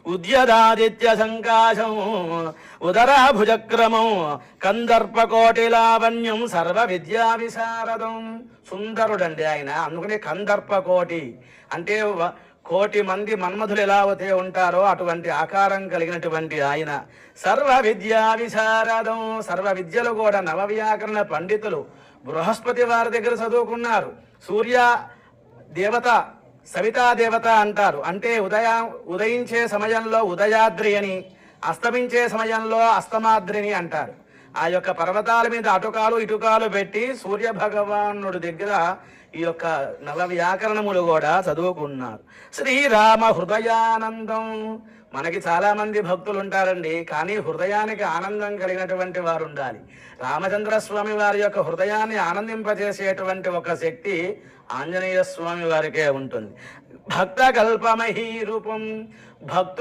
ఉద్యదాదిత్య సంకాశం ఉదరాభుజక్రమం కందర్పకోటి లావణ్యం సర్వ విద్యా విశారదం. సుందరుడండి ఆయన, అందుకనే కందర్పకోటి అంటే కోటి మంది మన్మధులు ఎలా అయితే ఉంటారో అటువంటి ఆకారం కలిగినటువంటి ఆయన. సర్వ విద్యా విశారదం, సర్వ విద్యలు కూడా నవవ్యాకరణ పండితులు బృహస్పతి వారి దగ్గర చదువుకున్నారు. సూర్య దేవత సవితా దేవత అంటారు. అంటే ఉదయించే సమయంలో ఉదయాద్రి అని, అస్తమించే సమయంలో అస్తమాద్రిని అంటారు. ఆ యొక్క పర్వతాల మీద అటుకాలు ఇటుకాలు పెట్టి సూర్య భగవానుడి దగ్గర ఈ యొక్క నవ వ్యాకరణములు కూడా చదువుకున్నారు. శ్రీరామ హృదయానందం. మనకి చాలా మంది భక్తులు ఉంటారండి, కానీ హృదయానికి ఆనందం కలిగినటువంటి వారు ఉండాలి. రామచంద్ర స్వామి వారి యొక్క హృదయాన్ని ఆనందింపజేసేటువంటి ఒక శక్తి ఆంజనేయ స్వామి వారికే ఉంటుంది. భక్త కల్పమహీ రూపం, భక్తుల